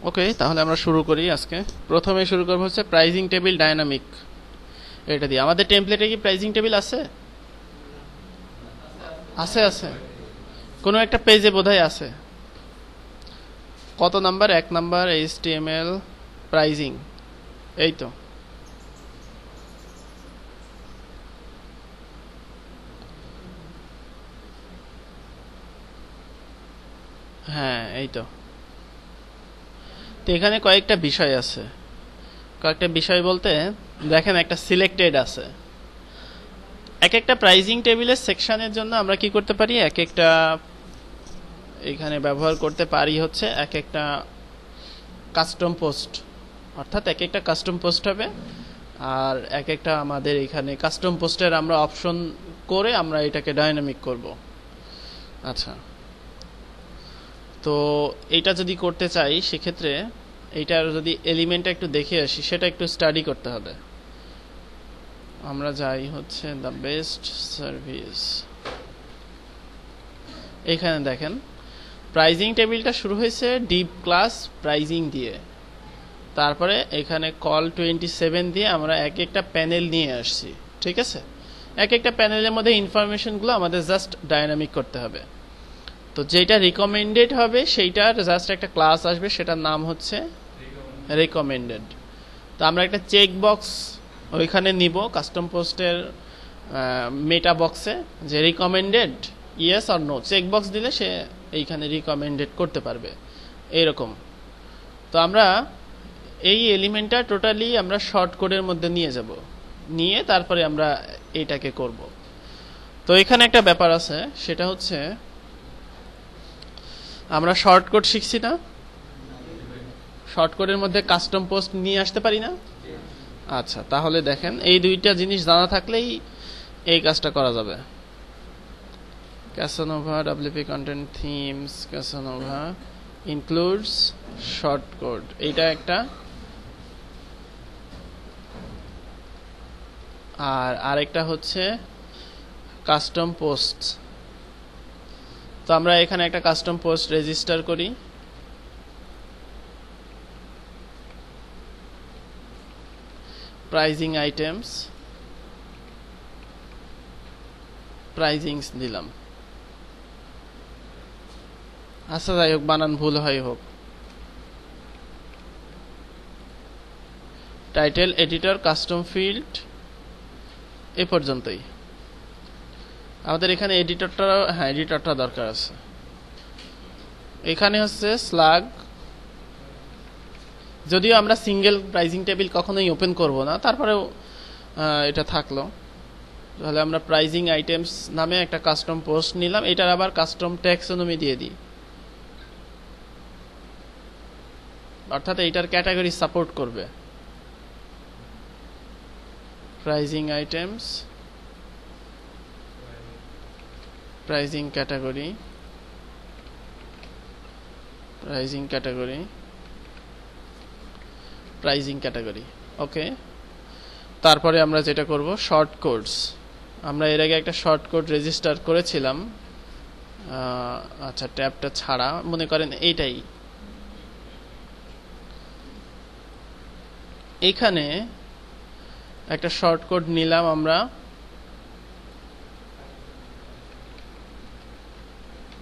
ওকে, তাহলে আমরা শুরু করি আজকে। প্রথমে শুরু করবো হচ্ছে প্রাইজিং টেবিল ডায়নামিক। এটা দিয়ে আমাদের টেমপ্লেটে কি প্রাইজিং টেবিল আছে? আছে আছে, কোনো একটা পেজে বোধহয় আছে। কত নাম্বার? 1 নাম্বার HTML প্রাইজিং, এই তো। হ্যাঁ এই তো। তো এখানে কয়েকটা বিষয় আছে। কয়েকটা বিষয় বলতে দেখেন, একটা সিলেক্টেড আছে। এক একটা প্রাইজিং টেবিলের সেকশনের জন্য আমরা কি করতে পারি, এক একটা এখানে ব্যবহার করতে পারি হচ্ছে এক একটা কাস্টম পোস্ট। অর্থাৎ এক একটা কাস্টম পোস্ট হবে, আর এক একটা আমাদের এখানে কাস্টম পোস্টের আমরা অপশন করে আমরা এটাকে ডায়নামিক করব। আচ্ছা, তো এইটা যদি করতে চাই সেক্ষেত্রে এইটার যদি এলিমেন্টটা একটু দেখে আসি, সেটা একটু স্টাডি করতে হবে। আমরা যাই হচ্ছে দ্য বেস্ট সার্ভিস। এখানে দেখেন প্রাইজিং টেবিলটা শুরু হয়েছে ডিপ ক্লাস প্রাইজিং দিয়ে, তারপরে এখানে কল 27 দিয়ে আমরা এক একটা প্যানেল নিয়ে আসছি। ঠিক আছে, এক একটা প্যানেলের মধ্যে ইনফরমেশনগুলো আমাদের জাস্ট ডায়নামিক করতে হবে। তো যেটা রিকমেন্ডেড হবে সেইটার জাস্ট একটা ক্লাস আসবে, সেটার নাম হচ্ছে রিকমেন্ডেড। তো আমরা একটা চেক বক্স ওইখানে নিব কাস্টম পোস্টের মেটা বক্সে, যে রিকমেন্ডেড ইয়েস আর নো। চেক বক্স দিলে সে এইখানে রিকমেন্ডেড করতে পারবে এইরকম। তো আমরা এই এলিমেন্টটা টোটালি আমরা শর্ট কোডের মধ্যে নিয়ে যাব, নিয়ে তারপরে আমরা এইটাকে করব। তো এখানে একটা ব্যাপার আছে, সেটা হচ্ছে আমরা শর্ট কোড শিখছি না, শর্ট কোডের মধ্যে কাস্টম পোস্ট নিয়ে আসতে পারি না। আচ্ছা, তাহলে দেখেন এই দুইটা জিনিস জানা থাকলেই এই কাজটা করা যাবে। Casanova WP content themes, Casanova includes short code, এইটা একটা। আর আরেকটা হচ্ছে কাস্টম পোস্ট। তো আমরা এখানে একটা কাস্টম পোস্ট রেজিস্টার করি। প্রাইজিং আইটেমস, প্রাইজিংস দিলাম। আচ্ছা যাই হোক, বানান ভুল হয় হোক। টাইটেল, এডিটর, কাস্টম ফিল্ড, এ পর্যন্তই। আমাদের এখানে এডিটরটা, হ্যাঁ এডিটরটা দরকার আছে। এখানে হচ্ছে স্লাগ, যদিও আমরা সিঙ্গেল প্রাইজিং টেবিল কখনোই ওপেন করব না, তারপরেও এটা থাকলো। তাহলে আমরা প্রাইজিং আইটেমস নামে একটা কাস্টম পোস্ট নিলাম, এটার আবার কাস্টম ট্যাক্সোনমি দিয়ে দিই, অর্থাৎ এইটার ক্যাটাগরি সাপোর্ট করবে। Pricing items, pricing category, pricing category, pricing category. Okay, তারপরে আমরা যেটা করব শর্ট কোডস। আমরা এর আগে একটা শর্ট কোড রেজিস্টার করেছিলাম। আচ্ছা, ট্যাবটা ছাড়া মনে করেন এইটাই। এখানে একটা শর্ট কোড নিলাম আমরা,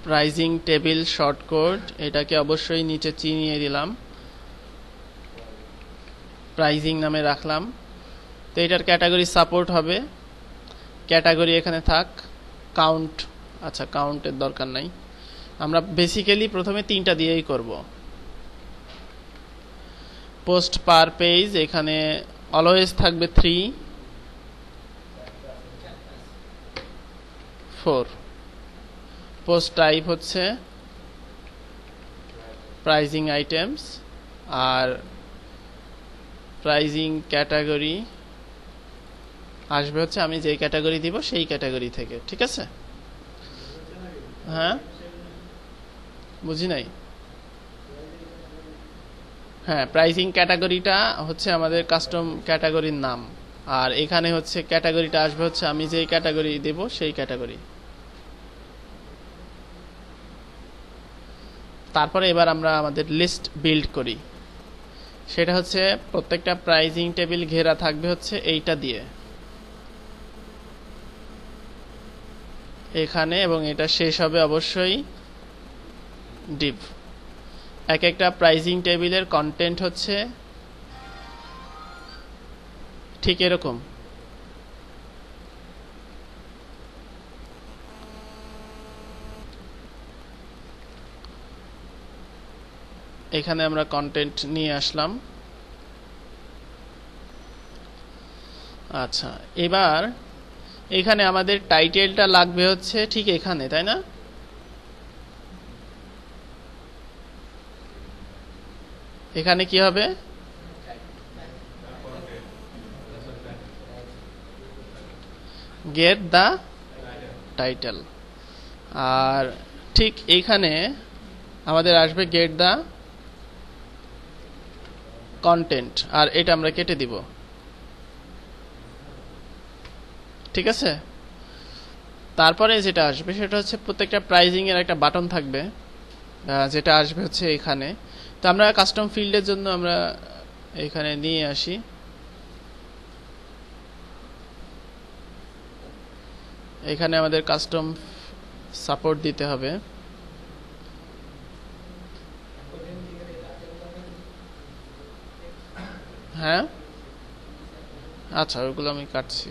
প্রাইজিং টেবিল শর্ট কোড। এটাকে অবশ্যই নিচে চিনিয়ে দিলাম, প্রাইজিং নামে রাখলাম। তো এটার ক্যাটাগরি সাপোর্ট হবে, ক্যাটাগরি এখানে থাক। কাউন্ট, আচ্ছা কাউন্টের দরকার নাই, আমরা বেসিক্যালি প্রথমে 3টা দিয়েই করব। পোস্ট পার পেজ, এখানে অলওয়েজ থাকবে 3, 4। পোস্ট টাইপ হচ্ছে প্রাইজিং আইটেমস, আর প্রাইজিং ক্যাটাগরি আসবে হচ্ছে আমি যেই ক্যাটাগরি দিব সেই ক্যাটাগরি থেকে। ঠিক আছে, হ্যাঁ বুঝি নাই। হ্যাঁ, প্রাইজিং ক্যাটাগরিটা হচ্ছে আমাদের কাস্টম ক্যাটাগরির নাম, আর এখানে হচ্ছে ক্যাটাগরিটা আসবে হচ্ছে আমি যেই ক্যাটাগরি দেব সেই ক্যাটাগরি। তারপরে এবার আমরা আমাদের লিস্ট বিল্ড করি। সেটা হচ্ছে প্রত্যেকটা প্রাইজিং টেবিল ঘেরা থাকবে হচ্ছে এইটা দিয়ে এখানে, এবং এটা শেষ হবে অবশ্যই ডিভ। এক একটা প্রাইজিং টেবিলের কন্টেন্ট হচ্ছে ঠিক এরকম। এখানে আমরা কন্টেন্ট নিয়ে আসলাম। আচ্ছা, এবার এখানে আমাদের টাইটেলটা লাগবে হচ্ছে ঠিক এখানে, তাই না? এখানে কি হবে? গেট দা টাইটেল। আর ঠিক এইখানে আমাদের আসবে গেট দা কন্টেন্ট, আর এটা আমরা কেটে দিব। ঠিক আছে, তারপরে যেটা আসবে সেটা হচ্ছে প্রত্যেকটা প্রাইজিং এর একটা বাটন থাকবে, যেটা আসবে হচ্ছে এখানে। তো আমরা কাস্টম ফিল্ডের জন্য আমরা এখানে নিয়ে আসি। এখানে আমাদের কাস্টম সাপোর্ট দিতে হবে। হ্যাঁ, আচ্ছা, ওইগুলো আমি কাটছি।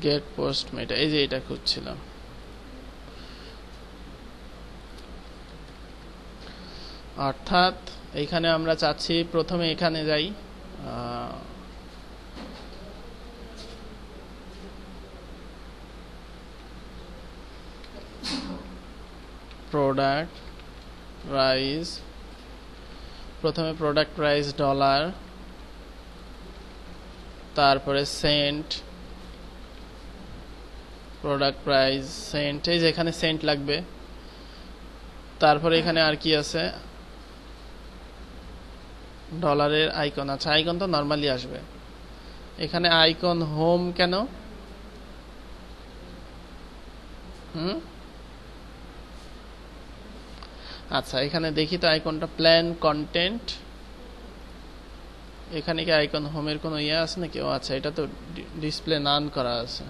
গেট পোস্ট মেটা, এই যে এটা খুঁজছিলাম। অর্থাৎ এইখানে আমরা চাচ্ছি প্রথমে এখানে যাই, প্রোডাক্ট প্রাইস, প্রথমে প্রোডাক্ট প্রাইস ডলার, তারপরে সেন্ট, প্রোডাক্ট প্রাইস সেন্ট, এই যে এখানে সেন্ট লাগবে। তারপরে এখানে আর কি আছে? ডলারের আইকন। আচ্ছা, আইকন তো নরমালি আসবে। এখানে আইকন হোম কেন? আচ্ছা, এখানে দেখি তো আইকনটা, প্ল্যান কন্টেন্ট। এখানে কি আইকন হোমের কোনো ইয়ে আছে নাকি? ও আচ্ছা, এটা তো ডিসপ্লে নান করা আছে।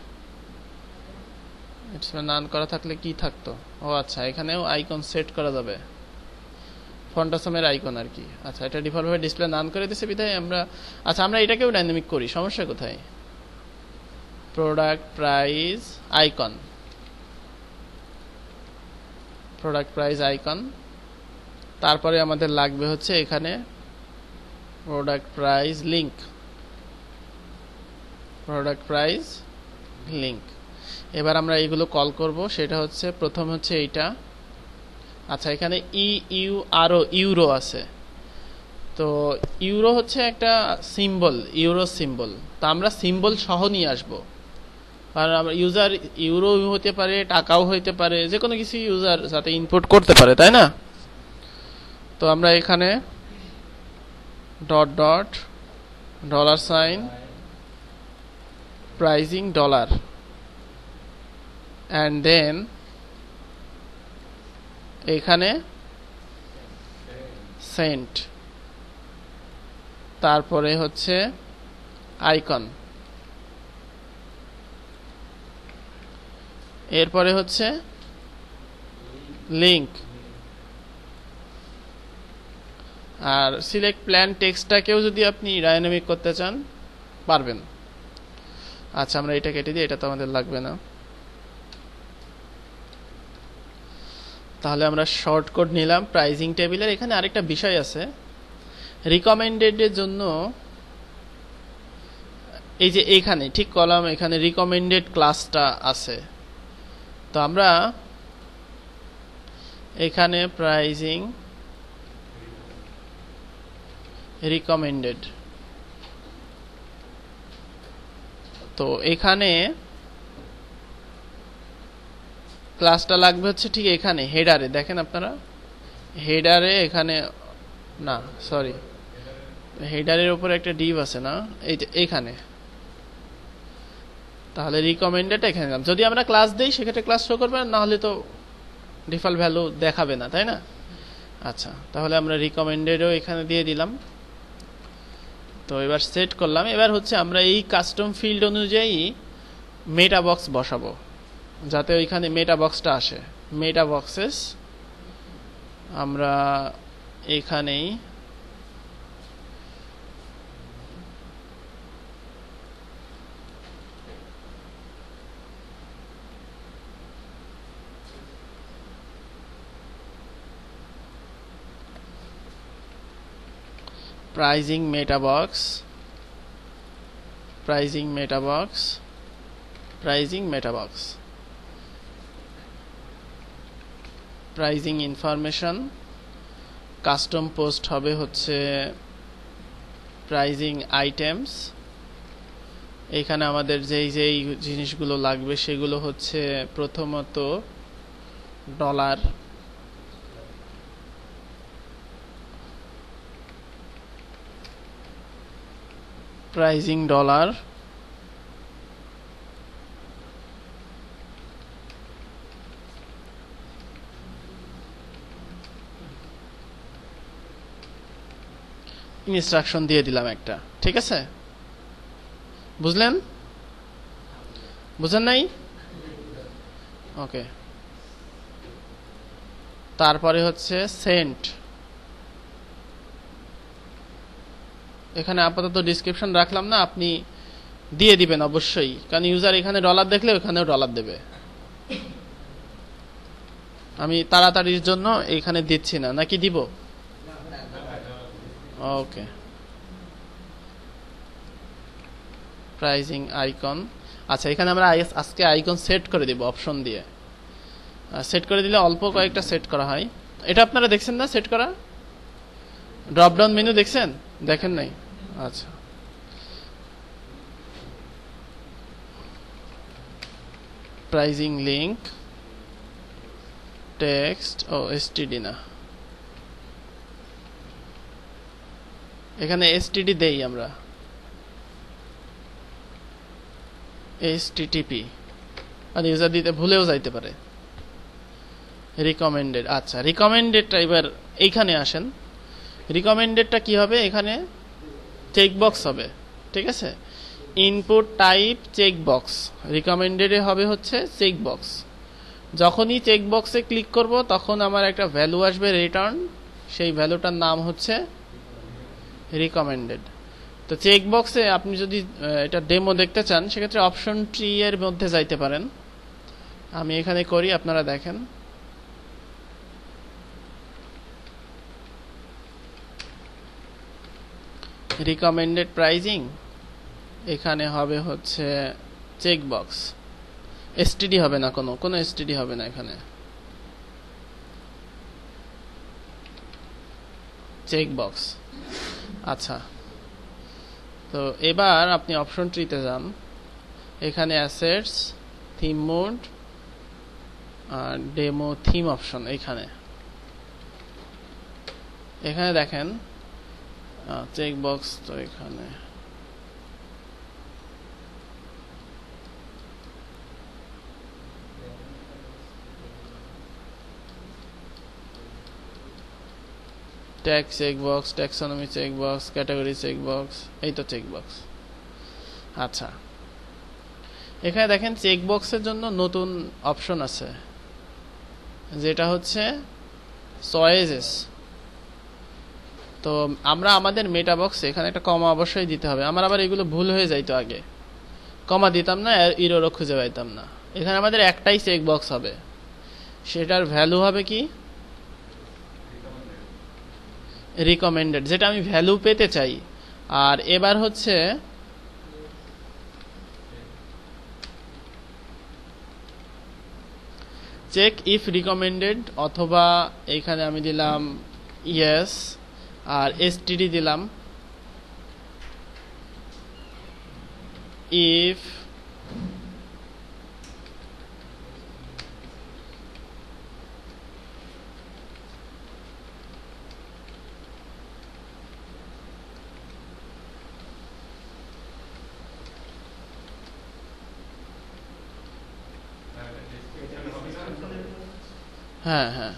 ডিসপ্লে নান করা থাকলে কি থাকতো? ও আচ্ছা, এখানেও আইকন সেট করা যাবে, ফন্টাসমের আইকন আর কি। আচ্ছা, এটা ডিফল্ট ভাবে ডিসপ্লে নান করে দিয়েছে বিধায় আমরা, আচ্ছা, আমরা এটাকেও ডাইনামিক করি, সমস্যা কোথায়? Product price icon, product price icon. তারপরে আমাদের লাগবে হচ্ছে এখানে product price link, product price link. এবার আমরা এইগুলো কল করব। সেটা হচ্ছে প্রথম হচ্ছে এইটা। আচ্ছা, এখানে ইউরো আছে। তো ইউরো হচ্ছে একটা সিম্বল, ইউরো সিম্বল। তো আমরা সিম্বল সহ নিয়ে আসবো, কারণ আমরা ইউজার ইউরো হতে পারে, টাকাও হইতে পারে, যে কোনো কিছু ইউজার যাতে ইনপুট করতে পারে, তাই না? তো আমরা এখানে dot dot dollar sign pricing dollar, and then এখানে সেন্ট, তারপরে হচ্ছে আইকন, এরপরে হচ্ছে লিংক, আর সিলেক্ট প্ল্যান টেক্সটটাকেও যদি আপনি ডাইনামিক করতে চান পারবেন। আচ্ছা, আমরা এটা কেটে দিই, এটা তো আমাদের লাগবে না। তাহলে আমরা শর্ট কোড নিলাম প্রাইজিং টেবিলের। এখানে আরেকটা বিষয় আছে, রিকমেন্ডেডের জন্য এই যে এখানে ঠিক কলাম, এখানে রিকমেন্ডেড ক্লাসটা আছে। তো আমরা এখানে প্রাইজিং রিকমেন্ডেড, তো এখানে ক্লাসটা লাগবে হচ্ছে ঠিক এখানে হেডারে। দেখেন আপনারা হেডারে, এখানে না, সরি, হেডারের উপর একটা ডিভ আছে না, এইখানে, তাহলে রিকমেন্ডেড এখানে দিলাম। যদি আমরা ক্লাস দেই সেক্ষেত্রে ক্লাস শো করবে, না হলে তো ডিফল্ট ভ্যালু দেখাবে না, তাই না? আচ্ছা, তাহলে আমরা রিকমেন্ডেডও এখানে দিয়ে দিলাম। তো এবার সেট করলাম। এবার হচ্ছে আমরা এই কাস্টম ফিল্ড অনুযায়ী মেটা বক্স বসাবো, যাতে ওইখানে মেটা বক্সটা আসে। মেটা বক্সেস আমরা এখানেই pricing meta box, pricing meta box, pricing meta box, pricing information, custom post হবে হচ্ছে pricing items। এখানে আমাদের যেই যেই জিনিসগুলো লাগবে সেগুলো হচ্ছে প্রথমত ডলার, প্রাইজিং ডলার, ইনস্ট্রাকশন দিয়ে দিলাম একটা, ঠিক আছে? বুঝলেন? বুঝেন নাই? ওকে। তারপরে হচ্ছে সেন্ট। এখানে আপাতত ডিসক্রিপশন রাখলাম না, আপনি দিয়ে দিবেন অবশ্যই, কারণ ইউজার এখানে ডলার দেখলে ওখানেও ডলার দেবে। আমি তাড়াতাড়ির জন্য এখানে দিচ্ছি না, নাকি দিব? ওকে। প্রাইজিং আইকন, আচ্ছা এখানে আমরা আজকে আইকন সেট করে দিব অপশন দিয়ে। সেট করে দিলে অল্প কয়েকটা সেট করা হয়। এটা আপনারা দেখছেন না সেট করা? ড্রপ ডাউন মেনু দেখছেন? দেখেন নাই? আচ্ছা, প্রাইজিং লিংক, টেক্সট, ও এসটিডি না, এখানে এসটিডি দেই আমরা, এইচটিটিপি, আর ইউজার দিতে ভুলেও যাইতে পারে। রিকমেন্ডেড, আচ্ছা রিকমেন্ডেডটা এবার এইখানে আসেন। রিকমেন্ডেডটা কি হবে? এখানে চেকবক্স হবে, ঠিক আছে? ইনপুট টাইপ চেকবক্স, রিকমেন্ডেডে হবে হচ্ছে চেকবক্স। যখনই চেকবক্সে ক্লিক করব তখন আমার একটা ভ্যালু আসবে রিটার্ন, সেই ভ্যালুটার নাম হচ্ছে রিকমেন্ডেড। তো চেকবক্সে আপনি যদি এটা ডেমো দেখতে চান সেক্ষেত্রে অপশন ট্রি এর মধ্যে যাইতে পারেন। আমি এখানে করি, আপনারা দেখেন। রিকমেন্ডেড প্রাইজিং, এখানে হবে হচ্ছে চেকবক্স, এসটিডি হবে না, কোনো এসটিডি হবে না এখানে, চেকবক্স। আচ্ছা, তো এবার আপনি অপশন ট্রিতে যান, এখানে অ্যাসেটস, থিম মোড আর ডেমো থিম অপশন। এখানে দেখেন চেকবক্স, তো এখানে tag checkbox, taxonomy checkbox, category checkbox, এই তো চেকবক্স। আচ্ছা, এখানে দেখেন চেকবক্সের জন্য নতুন অপশন আছে, যেটা হচ্ছে চয়েসেস। তো আমরা আমাদের মেটা বক্সে এখানে একটা কমা অবশ্যই দিতে হবে। আমার আবার এগুলো ভুল হয়ে যাইতো, আগে কমা দিতাম না, ইরোরও খুঁজে পাইতাম না। এখানে আমাদের একটাই চেকবক্স হবে, সেটার ভ্যালু হবে কি? রিকমেন্ডেড, যেটা আমি ভ্যালু পেতে চাই। আর এবার হচ্ছে চেক ইফ রিকমেন্ডেড, অথবা এখানে আমি দিলাম ইয়েস আর এসটিডি দিলাম ইফ হ্যাঁ হ্যাঁ,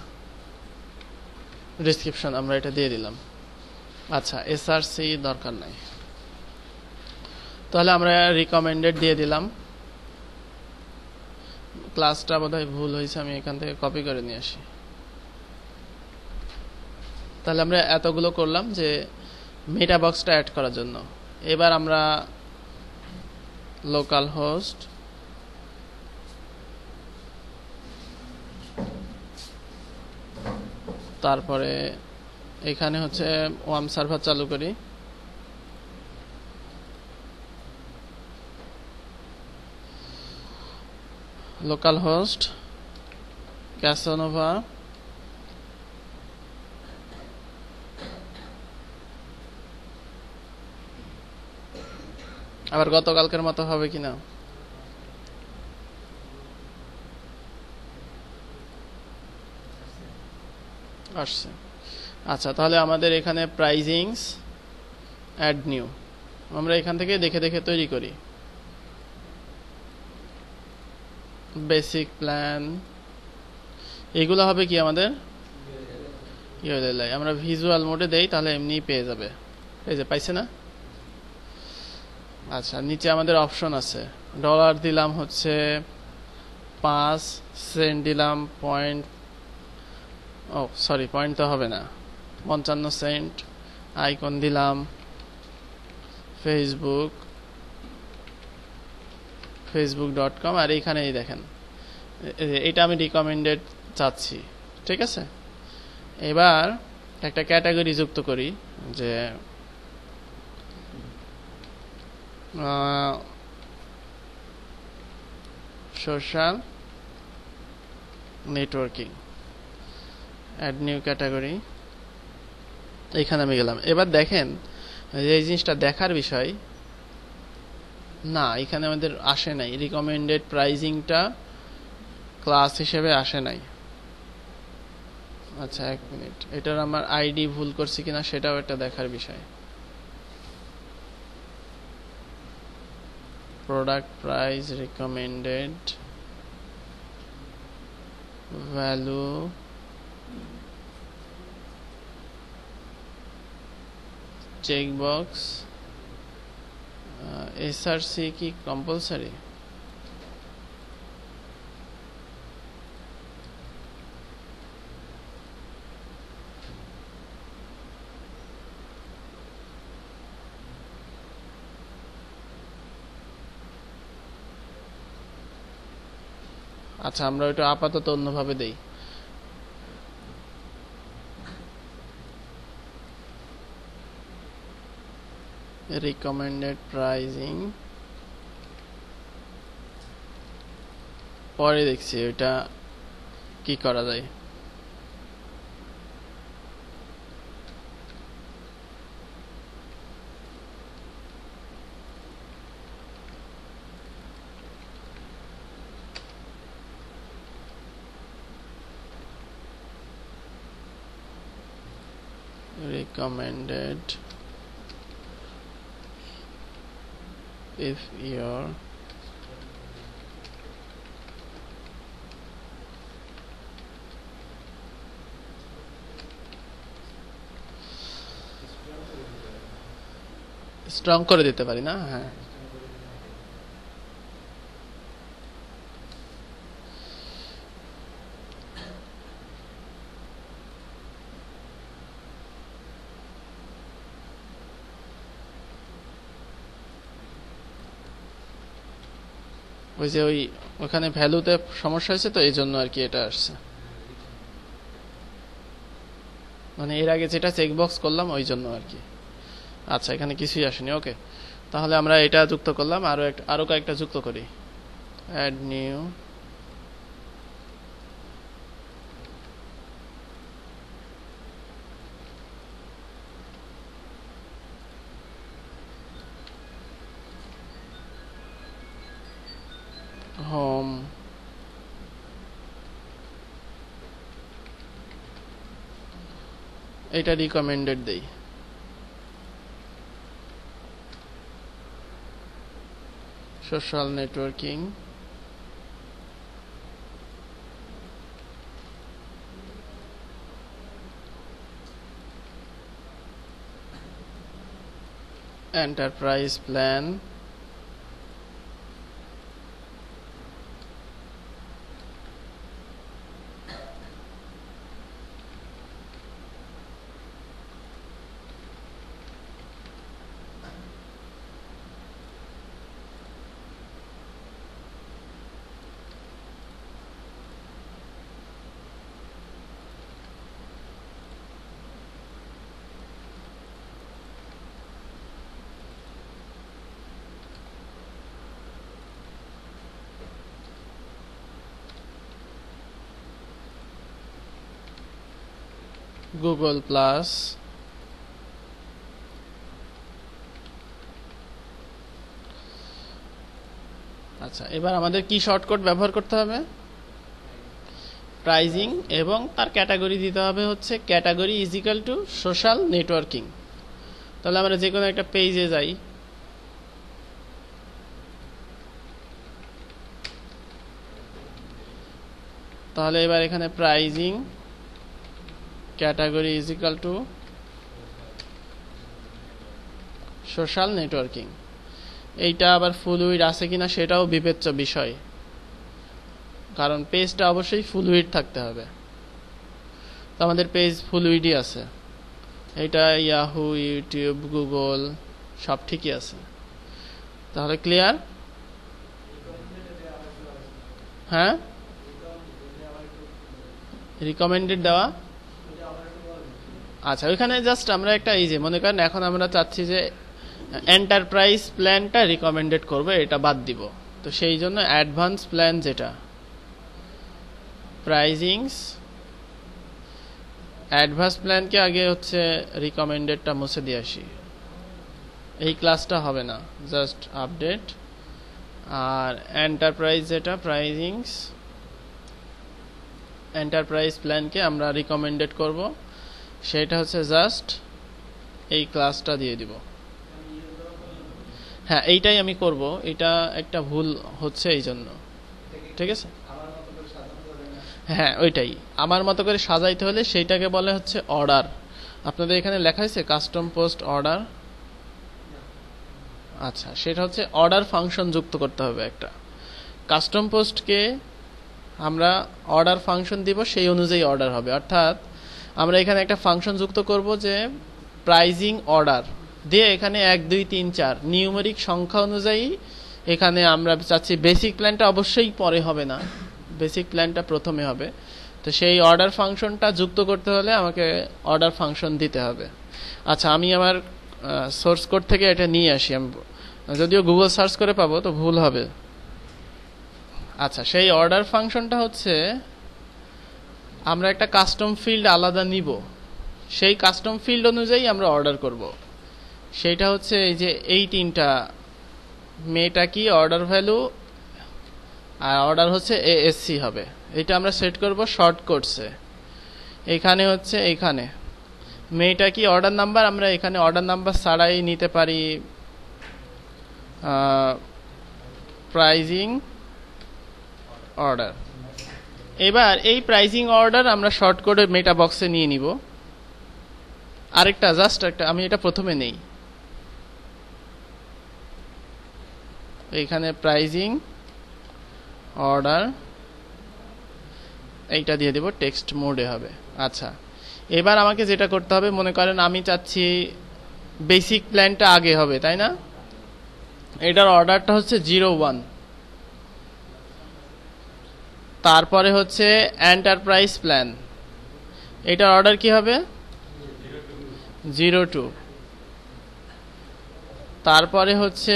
ডেসক্রিপশন আমরা এটা দিয়ে দিলাম। আচ্ছা, এসআরসি দরকার নাই, তাহলে আমরা রিকমেন্ডেড দিয়ে দিলাম। ক্লাসটা বোধহয় ভুল হয়েছে, আমি এখান থেকে কপি করে নিয়ে আসি। তাহলে আমরা এতগুলো করলাম যে মেটা বক্সটা অ্যাড করার জন্য। এবার আমরা লোকাল হোস্ট, তারপরে এখানে হচ্ছে ওয়ার্ম সার্ভার চালু করি। লোকাল হোস্ট ক্যাসানোভা, আবার গতকালকের মতো হবে কিনা। আসছে। আচ্ছা, তাহলে আমাদের এখানে প্রাইজিংস অ্যাড নিউ, আমরা এখান থেকে দেখে দেখে তৈরি করি। বেসিক প্ল্যান, এগুলো হবে কি আমাদের ইউএলএল। আমরা ভিজুয়াল মোডে দেই, তাহলে এমনি পেয়ে যাবে। এই যে পাইছে না। আচ্ছা, নিচে আমাদের অপশন আছে। ডলার দিলাম হচ্ছে 5 সেন্ট, দিলাম পয়েন্ট, ও সরি পয়েন্ট তো হবে না, 55 সেন্ট। আইকন দিলাম facebook.com, আর এইখানেই দেখেন এটা আমি রিকমেন্ডেড চাচ্ছি। ঠিক আছে, এবার একটা ক্যাটাগরি যুক্ত করি যে social networking, add new category, এইখানে আমি গেলাম। এবার দেখেন এই জিনিসটা দেখার বিষয় না, এখানে আমাদের আসে নাই, রিকমেন্ডেড প্রাইজিংটা ক্লাস হিসেবে আসে নাই। আচ্ছা, এক মিনিট, এটার আমার আইডি ভুল করছি কিনা সেটাও একটা দেখার বিষয়। Product price, recommended value, checkbox, SRC কি কম্পালসারি? আচ্ছা, আমরা ওইটা আপাতত অন্যভাবে দেই। রিকমেন্ডেড প্রাইজিং, পরে দেখছি ওইটা কি করা যায়। recommended if your স্ট্রং করে দিতে পারি না। হ্যাঁ, ওই যে ওখানে ভ্যালুতে সমস্যা হয়েছে, তো এই জন্য আর কি এটা আসছে। মানে এর আগে যেটা চেকবক্স করলাম ওই জন্য আর কি। আচ্ছা, এখানে কিছুই আসেনি। ওকে, তাহলে আমরা এটা যুক্ত করলাম, আরো কয়েকটা যুক্ত করি। অ্যাড নিউ, হোম, এটা রিকমেন্ডেড দেই। Social networking, enterprise plan, Google plus, আচ্ছা এবার আমাদের কি শর্টকাট ব্যবহার করতে হবে? প্রাইজিং এবং তার ক্যাটাগরি দিতে হবে হচ্ছে category is equal to social networking. তাহলে আমরা যে কোনো একটা পেজে যাই, তাহলে এবার এখানে pricing category is equal to social networking. এইটা আবার ফুল উইড আছে কিনা সেটাও বিবেচ্য বিষয়, কারণ পেজটা অবশ্যই ফুল উইড থাকতে হবে। তো আমাদের পেজ ফুল উইডই আছে, এটা ইয়াহু, ইউটিউব, গুগল সব ঠিকই আছে। তাহলে ক্লিয়ার? হ্যাঁ, রিকমেন্ডেড দেওয়া, আচ্ছা ওইখানে জাস্ট আমরা একটা এই যে মনে করেন এখন আমরা চাচ্ছি যে এন্টারপ্রাইজ প্ল্যানটা রিকমেন্ডেড করবে, এটা বাদ দিব। তো সেই জন্য অ্যাডভান্স প্ল্যান যেটা প্রাইজিংস, অ্যাডভান্স প্ল্যানকে আগে হচ্ছে রিকমেন্ডেডটা মুছে দিয়ে আসি, এই ক্লাসটা হবে না, জাস্ট আপডেট। আর এন্টারপ্রাইজ যেটা প্রাইজিংস, এন্টারপ্রাইজ প্ল্যানকে আমরা রিকমেন্ডেড করব, সেটা হচ্ছে জাস্ট এই ক্লাসটা দিয়ে দিব। হ্যাঁ এইটাই আমি করব, এটা একটা ভুল হচ্ছে এই জন্য, ঠিক আছে? হ্যাঁ ওইটাই আমার মতো করে সাজাইতে হলে সেইটাকে বলে হচ্ছে অর্ডার। আপনাদের এখানে লেখা হয়েছে কাস্টম পোস্ট অর্ডার, আচ্ছা সেটা হচ্ছে অর্ডার ফাংশন যুক্ত করতে হবে একটা। কাস্টম পোস্টকে আমরা অর্ডার ফাংশন দিব, সেই অনুযায়ী অর্ডার হবে। অর্থাৎ আমরা এখানে একটা ফাংশন যুক্ত করব যে প্রাইজিং অর্ডার দিয়ে এখানে 1 2 3 4 নিউমেরিক সংখ্যা অনুযায়ী এখানে আমরা চাচ্ছি বেসিক প্ল্যানটা অবশ্যই পরে হবে না, বেসিক প্ল্যানটা প্রথমে হবে। তো সেই অর্ডার ফাংশনটা যুক্ত করতে হলে আমাকে অর্ডার ফাংশন দিতে হবে। আচ্ছা আমি আমার সোর্স কোড থেকে এটা নিয়ে আসি, আমি যদিও গুগল সার্চ করে পাবো তো ভুল হবে। আচ্ছা সেই অর্ডার ফাংশনটা হচ্ছে আমরা একটা কাস্টম ফিল্ড আলাদা নিব, সেই কাস্টম ফিল্ড অনুযায়ী আমরা অর্ডার করব। সেইটা হচ্ছে এই যে এই তিনটা, মেটা কি অর্ডার ভ্যালু, আর অর্ডার হচ্ছে এএসসি হবে। এটা আমরা সেট করব শর্ট কোডসে। এখানে হচ্ছে এখানে মেটা কি অর্ডার নাম্বার, আমরা এখানে অর্ডার নাম্বার ছাড়াই নিতে পারি প্রাইজিং অর্ডার। এবার এই প্রাইজিং অর্ডার আমরা শর্ট কোডে মেটা বক্সে নিয়ে নিব। আরেকটা জাস্ট একটা আমি এটা প্রথমে নেই, এইখানে প্রাইজিং অর্ডার এইটা দিয়ে দেব, টেক্সট মোডে হবে। আচ্ছা এবার আমাকে যেটা করতে হবে, মনে করেন আমি চাচ্ছি বেসিক প্ল্যানটা আগে হবে, তাই না? এটার অর্ডারটা হচ্ছে 01, তারপরে হচ্ছে এন্টারপ্রাইজ প্ল্যান, এটার অর্ডার কি হবে 02, তারপরে হচ্ছে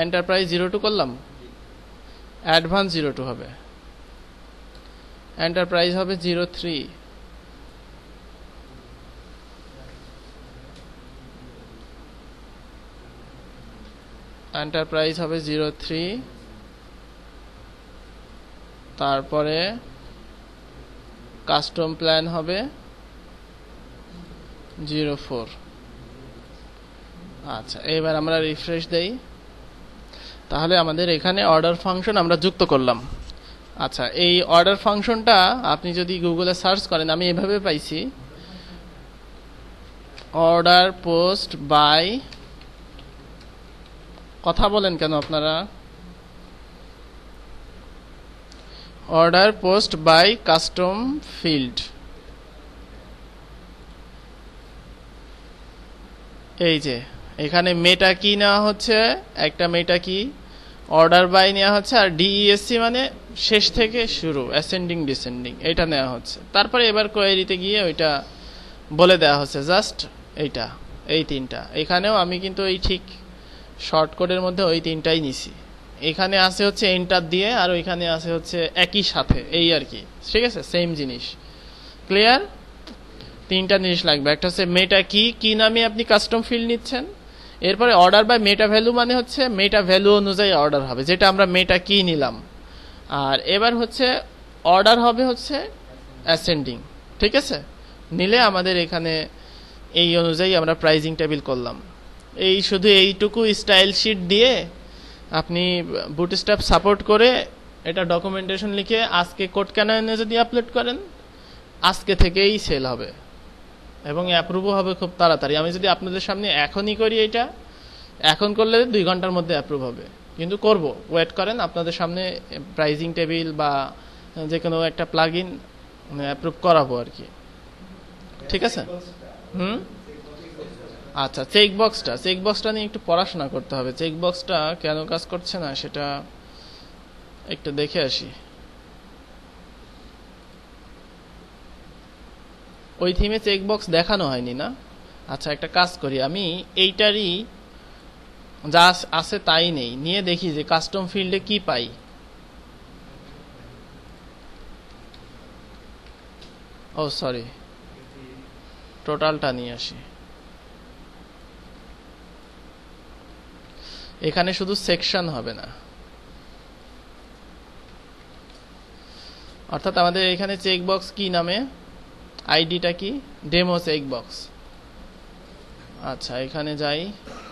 এন্টারপ্রাইজ 02 করলাম, অ্যাডভান্স 02 হবে, এন্টারপ্রাইজ হবে 03, এন্টারপ্রাইজ হবে 03, তারপরে কাস্টম প্ল্যান হবে 04। আচ্ছা এবার আমরা রিফ্রেশ দেই, তাহলে আমাদের এখানে অর্ডার ফাংশন আমরা যুক্ত করলাম। আচ্ছা এই অর্ডার ফাংশনটা আপনি যদি গুগলে সার্চ করেন, আমি এভাবে পাইছি অর্ডার পোস্ট বাই, কথা বলেন কেন আপনারা, order post by custom field. এই যে এখানে মেটা কি নেওয়া হচ্ছে, একটা মেটা কি অর্ডার বাই নেওয়া হচ্ছে, আর ডিইএসসি মানে শেষ থেকে শুরু, অ্যাসেন্ডিং ডিসেন্ডিং, এটা নেওয়া হচ্ছে। তারপরে এবার কোয়েরিতে গিয়ে ওইটা বলে দেওয়া হচ্ছে, জাস্ট এইটা, এই তিনটা। এখানেও আমি কিন্তু এই ঠিক শর্ট কোডের মধ্যে ওই তিনটাই নিছি। এখানে আছে হচ্ছে এন্টার দিয়ে, আর ওইখানে আছে হচ্ছে একই সাথে, এই আর কি, ঠিক আছে, সেম জিনিস। ক্লিয়ার? তিনটা জিনিস লাগবে। একটা হচ্ছে মেটা কি নামে আপনি কাস্টম ফিল্ড নিচ্ছেন। এরপরে অর্ডার বাই মেটা ভ্যালু মানে হচ্ছে মেটা ভ্যালু অনুযায়ী অর্ডার হবে, যেটা আমরা মেটা কি নিলাম। আর এবার হচ্ছে অর্ডার হবে হচ্ছে অ্যাসেন্ডিং, ঠিক আছে। নিলে আমাদের এখানে এই অনুযায়ী আমরা প্রাইজিং টেবিল করলাম। এই শুধু এইটুকু স্টাইল শিট দিয়ে আপনি বুটস্ট্র্যাপ সাপোর্ট করে এটা ডকুমেন্টেশন লিখে আজকে কোড ক্যাননে যদি আপলোড করেন, আজকে থেকেই সেল হবে এবং অ্যাপ্রুভও হবে খুব তাড়াতাড়ি। আমি যদি আপনাদের সামনে এখনই করি, এটা এখন করলে 2 ঘন্টার মধ্যে অ্যাপ্রুভ হবে, কিন্তু করব, ওয়েট করেন, আপনাদের সামনে প্রাইজিং টেবিল বা যে কোনো একটা প্লাগ ইন অ্যাপ্রুভ করাবো আর কি, ঠিক আছে। আচ্ছা, চেকবক্সটা নিয়ে একটু পড়াশোনা করতে হবে। চেকবক্সটা কেন কাজ করছে না সেটা একটু দেখে আসি। ওই থিমে চেকবক্স দেখানো হয়নি না? আচ্ছা, একটা কাজ করি, আমি এইটারই যা আছে তাই নেই, নিয়ে দেখি যে কাস্টম ফিল্ডে কি পাই। ও সরি, টোটালটা নিয়ে আসি। এখানে শুধু সেকশন হবে না, অর্থাৎ আমাদের এখানে চেকবক্স কি নামে, আইডিটা কি, ডেমো চেকবক্স। আচ্ছা, এখানে যাই,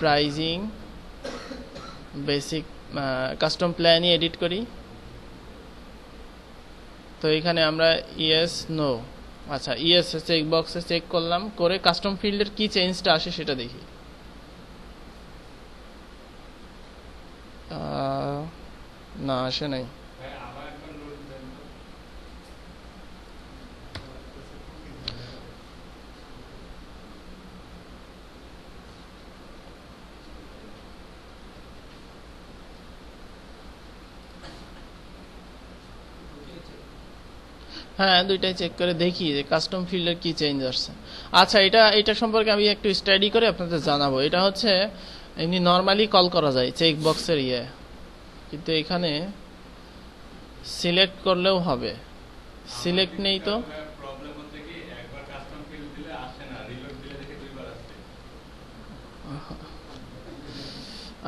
প্রাইজিং বেসিক কাস্টম প্ল্যানই এডিট করি। তো এখানে আমরা ইয়েস নো, আচ্ছা ইয়েস চেকবক্সে চেক করলাম, করে কাস্টম ফিল্ডের কি চেঞ্জটা আসে সেটা দেখি। না, আসে নাই। হ্যাঁ, দুইটাই চেক করে দেখি যে কাস্টম ফিল্ডের কি চেঞ্জ আসছে। আচ্ছা, এটা সম্পর্কে আমি একটু স্টাডি করে আপনাদের জানাবো। এটা হচ্ছে এমনি নর্মালি কল করা যায় চেক বক্সের কিন্তু এখানে সিলেক্ট করলেও হবে। সিলেক্ট নেই তো,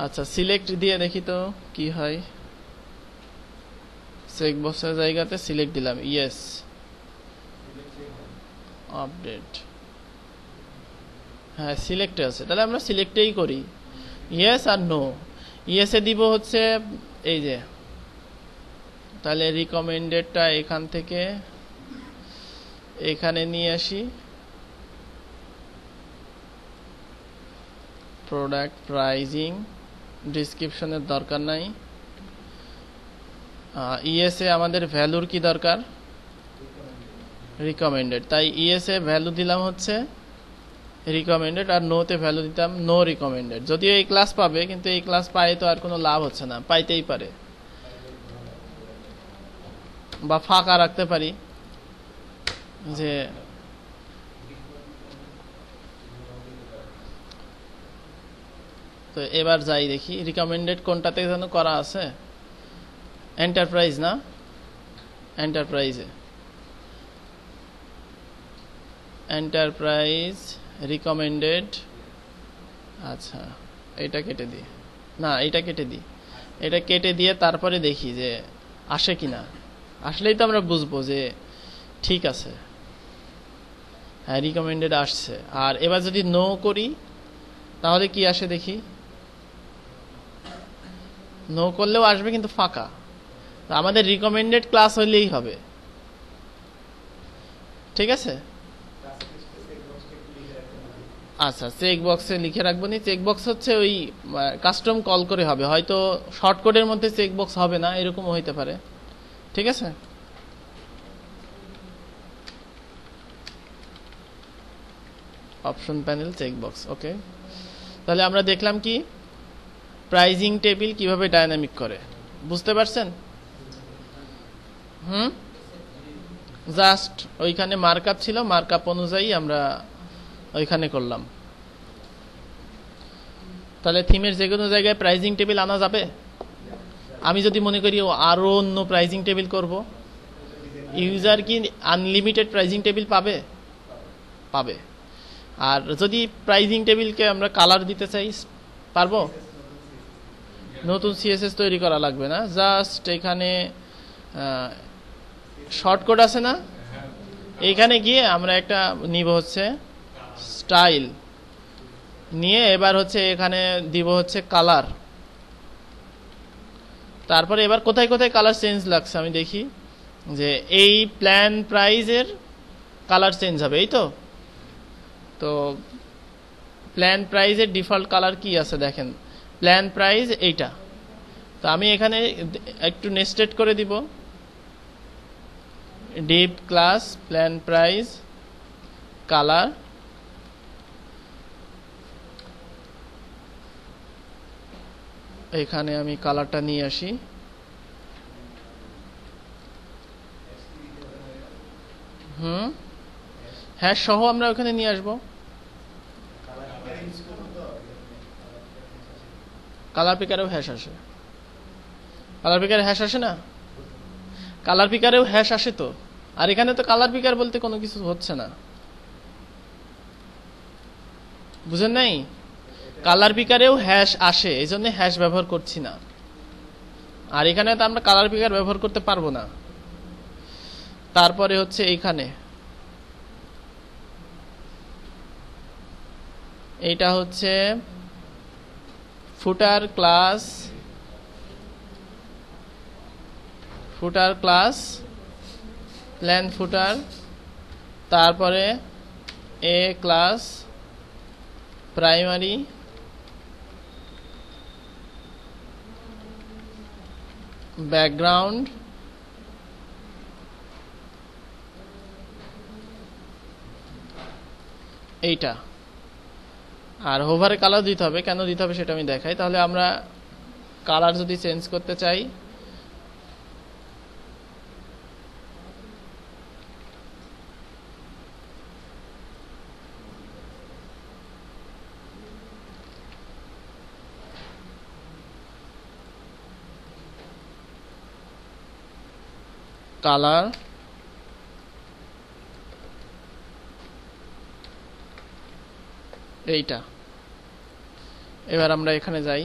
আচ্ছা সিলেক্ট দিয়ে দেখি তো কি হয়। চেক বক্সের জায়গাতে সিলেক্ট দিলাম, ইয়েস আপডেট, হ্যাঁ সিলেক্টে আছে, তাহলে আমরা সিলেক্টেই করি, ইয়েস আর নো। ইয়েসে দিব হচ্ছে এই যে, তাহলে রিকমেন্ডেডটা এখান থেকে এখানে নিয়ে আসি, প্রোডাক্ট প্রাইজিং, ডিসক্রিপশনের দরকার নাই। ইএসএ আমাদের ভ্যালুর কি দরকার, রিকমেন্ডেড, তাই ইএসএ ভ্যালু দিলাম হচ্ছে রিকমেন্ডেড, আর নোতে ভ্যালু দিতাম নো রিকমেন্ডেড। যদিও এই ক্লাস পাবে, কিন্তু এই ক্লাস পাই তো আর কোনো লাভ হচ্ছে না, পাইতেই পারে, বা ফাঁকা রাখতে পারি যে তো এবার যাই দেখি রিকমেন্ডেড কোনটাতে যেন করা আছে, এন্টারপ্রাইজ না, এন্টারপ্রাইজ রিকমেন্ডেড। আচ্ছা, এটা কেটে দিই, না এটা কেটে দিই, এটা কেটে দিয়ে তারপরে দেখি যে আসে কিনা। আসলেই তো আমরা বুঝবো যে ঠিক আছে, হ্যাঁ রিকমেন্ডেড আসছে। আর এবার যদি নো করি তাহলে কি আসে দেখি, নো করলেও আসবে কিন্তু ফাঁকা। আমাদের রিকমেন্ডেড ক্লাস হইলেই হবে, ঠিক আছে। আচ্ছা, চেক বক্সে লিখে রাখবো নি। চেক বক্স হচ্ছে ওই কাস্টম কল করে হবে, হয়তো শর্ট কোডের মধ্যে চেক বক্স হবে না, এরকমও হইতে পারে। ঠিক আছে, অপশন প্যানেল চেক বক্স। ওকে, তাহলে আমরা দেখলাম কি প্রাইজিং টেবিল কিভাবে ডায়নামিক করে, বুঝতে পারছেন? জাস্ট ওইখানে মার্কআপ ছিল, মার্কআপ অনুযায়ী আমরা ওইখানে করলাম। তাহলে থিমের যে কোনো জায়গায় প্রাইজিং টেবিল আনা যাবে। আমি যদি মনে করি আরো অন্য প্রাইজিং টেবিল করব, ইউজার কি আনলিমিটেড প্রাইজিং টেবিল পাবে? পাবে। আর যদি প্রাইজিং টেবিলকে আমরা কালার দিতে চাই, পারবো? নতুন সিএসএস তৈরি করা লাগবে না, জাস্ট এখানে শর্টকাট আছে না, এইখানে গিয়ে আমরা একটা নিব হচ্ছে স্টাইল নিয়ে, এবার হচ্ছে এখানে দিব হচ্ছে কালার। তারপরে এবার কোথায় কোথায় কালার চেঞ্জ লাগছে আমি দেখি, যে এই প্ল্যান প্রাইজের কালার চেঞ্জ হবে, এই তো। তো প্ল্যান প্রাইজের ডিফল্ট কালার কি আছে দেখেন, প্ল্যান প্রাইজ এইটা। তো আমি এখানে একটু নেস্টেড করে দিব, deep class plan prize colour. এখানে আমি কালারটা নিয়ে আসি, হ্যাশ সহ আমরা ওখানে নিয়ে আসবো। কালার পিকারেও হ্যাশ আসে, কালার পিকারে হ্যাশ আসে না, কালার পিকারেও হ্যাশ আসে তো। আর এখানে তো কালার পিকার বলতে কোনো কিছু হচ্ছে না, বুঝেন নাই? কালার পিকারেও হ্যাশ আসে, এই জন্য হ্যাশ ব্যবহার করছি না। আর এখানে তো আমরা কালার পিকার ব্যবহার করতে পারবো না। তারপরে হচ্ছে এইখানে এইটা হচ্ছে ফুটার ক্লাস, ফুটার ক্লাস প্ল্যান ফুটার, তারপরে এ ক্লাস প্রাইমারি, ব্যাকগ্রাউন্ড, এইটা। আর হোভারে কালার দিতে হবে, কেন দিতে হবে সেটা আমি দেখাই। তাহলে আমরা কালার যদি চেঞ্জ করতে চাই, কালার এইটা। এবার আমরা এখানে যাই,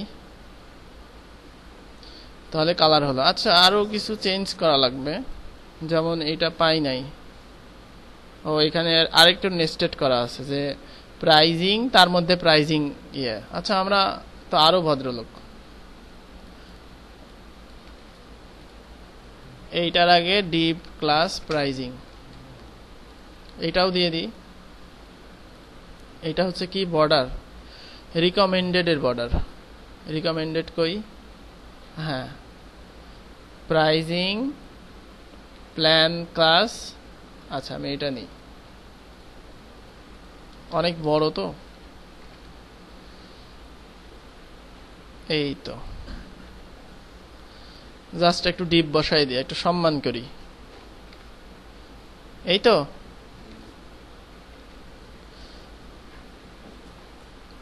তাহলে কালার হলো। আচ্ছা, আরো কিছু চেঞ্জ করা লাগবে, যেমন এইটা পাই নাই, ও এখানে আরেকটু নেস্টেড করা আছে যে প্রাইজিং, তার মধ্যে প্রাইজিং ইয়ে। আচ্ছা, আমরা তো আরো ভদ্রলোক, এইটার আগে ডিপ ক্লাস প্রাইজিং, এইটাও দিয়ে দিই। এটা হচ্ছে কি বর্ডার, রিকমেন্ডেড এর বর্ডার, রিকমেন্ডেড কই, হ্যাঁ, প্রাইজিং প্ল্যান ক্লাস। আচ্ছা, আমি এটা নিই, অনেক বড় তো, এই তো। জাস্ট একটু ডিপ বসাই দিই, একটু সম্মান করি, এই তো।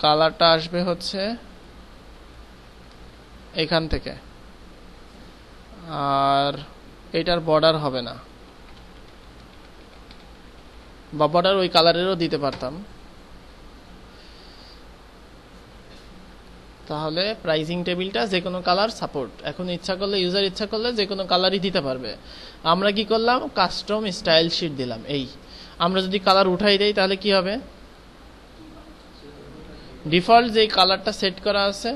কালারটা আসবে হচ্ছে এখান থেকে, আর এটার বর্ডার হবে না, বা বর্ডার ওই কালারেরও দিতে পারতাম। তাহলে প্রাইজিং টেবিলটা যে কোনো কালার সাপোর্ট, এখন ইচ্ছা করলে ইউজার ইচ্ছা করলে যে কোনো কালারই দিতে পারবে। আমরা কি করলাম, কাস্টম স্টাইল শিট দিলাম। এই আমরা যদি কালার উঠাই দেই তাহলে কি হবে, ডিফল্ট যে কালারটা সেট করা আছে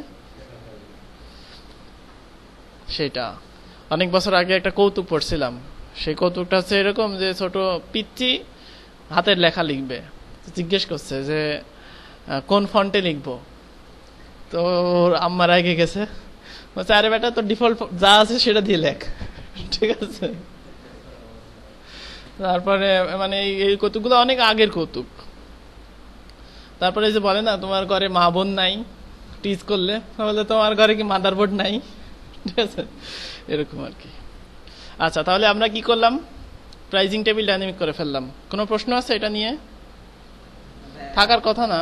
সেটা। অনেক বছর আগে একটা কৌতুক পড়ছিলাম, সেই কৌতুকটা হচ্ছে এরকম যে ছোট পিচ্চি হাতের লেখা লিখবে, জিজ্ঞেস করছে যে কোন ফন্টে লিখবো। তো ওর আম্মা রেগে গেছে, বলছে আরে বেটা তোর ডিফল্ট যা আছে সেটা দিয়ে লেখ। ঠিক আছে, তারপরে মানে এই কৌতুকগুলো অনেক আগের কৌতুক। তারপরে যে বলে না তোমার ঘরে মা বোন নাই, টিজ করলে বলে তোমার ঘরে কি মাদারবোর্ড নাই। ঠিক আছে, এরকম আর কি। আচ্ছা, তাহলে আমরা কি করলাম, প্রাইজিং টেবিল ডাইনামিক করে ফেললাম। কোনো প্রশ্ন আছে এটা নিয়ে? থাকার কথা না।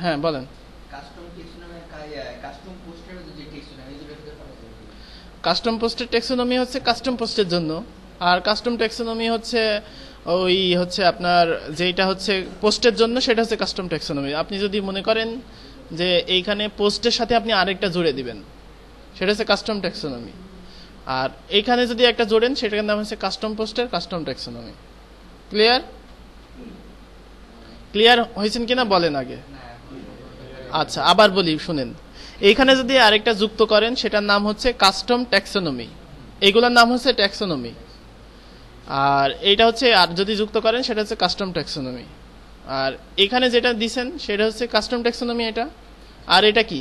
হ্যাঁ বলেন। কাস্টম পোস্টের টেক্সোনমি হচ্ছে কাস্টম পোস্টের জন্য, আর কাস্টম টেক্সোনমি হচ্ছে ওই হচ্ছে আপনার যেটা হচ্ছে পোস্টের জন্য সেটা হচ্ছে কাস্টম টেক্সোনমি। আপনি যদি মনে করেন যে এইখানে পোস্টের সাথে আপনি আরেকটা জুড়ে দিবেন, সেটা হচ্ছে কাস্টম টেক্সোনমি। আর এইখানে যদি একটা জোড়েন সেটার নাম হচ্ছে কাস্টম পোস্টের কাস্টম টেক্সোনমি। ক্লিয়ার? ক্লিয়ার হয়েছেন কিনা বলেন আগে। আচ্ছা, আবার বলি শুনেন। এইখানে যদি আরেকটা যুক্ত করেন সেটার নাম হচ্ছে কাস্টম ট্যাক্সোনমি, এগুলোর নাম হচ্ছে ট্যাক্সোনমি। আর এইটা হচ্ছে, আর যদি যুক্ত করেন সেটা হচ্ছে কাস্টম ট্যাক্সোনমি। আর এখানে যেটা দিছেন সেটা হচ্ছে কাস্টম ট্যাক্সোনমি এটা, আর এটা কি?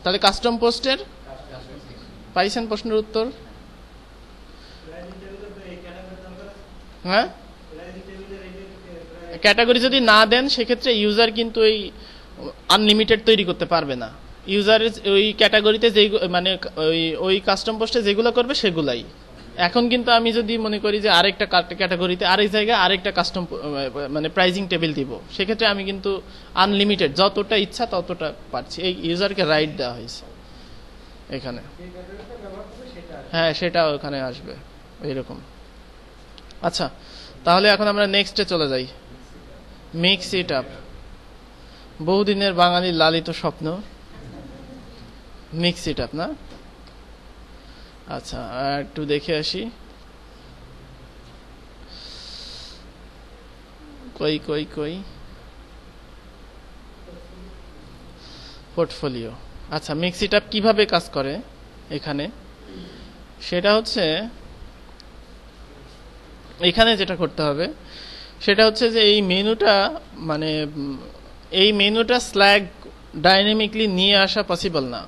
তাহলে কাস্টম পোস্টের পাইছেন প্রশ্নের উত্তর? হ্যাঁ, ক্যাটাগরি যদি না দেন সেক্ষেত্রে ইউজার কিন্তু এই আনলিমিটেড তৈরি করতে পারবে না। ইউজারের ওই ক্যাটাগরিতে যেই মানে ওই কাস্টম পোস্টে যেগুলো করবে সেগুলাই। এখন কিন্তু আমি যদি মনে করি যে আরেকটা ক্যাটাগরিতে আরেক জায়গায় আরেকটা কাস্টম মানে প্রাইজিং টেবিল দিব, সেক্ষেত্রে আমি কিন্তু আনলিমিটেড যতটা ইচ্ছা ততটা পারছি। এই ইউজারকে রাইট দেওয়া হয়েছে এখানে। হ্যাঁ, সেটা ওখানে আসবে এইরকম। আচ্ছা, তাহলে এখন আমরা নেক্সটে চলে যাই। মিক্স ইট আপ, বহুদিনের বাঙালির লালিত স্বপ্ন, মিক্স ইট আপ না? আচ্ছা, একটু দেখে আসি। কই কই কই পোর্টফোলিও। আচ্ছা, মিক্স ইট আপ কিভাবে কাজ করে এখানে, সেটা হচ্ছে এখানে যেটা করতে হবে সেটা হচ্ছে যে এই মেনুটা মানে এই মেনুটা স্ল্যাগ ডাইনামিকলি নিয়ে আসা পসিবল না।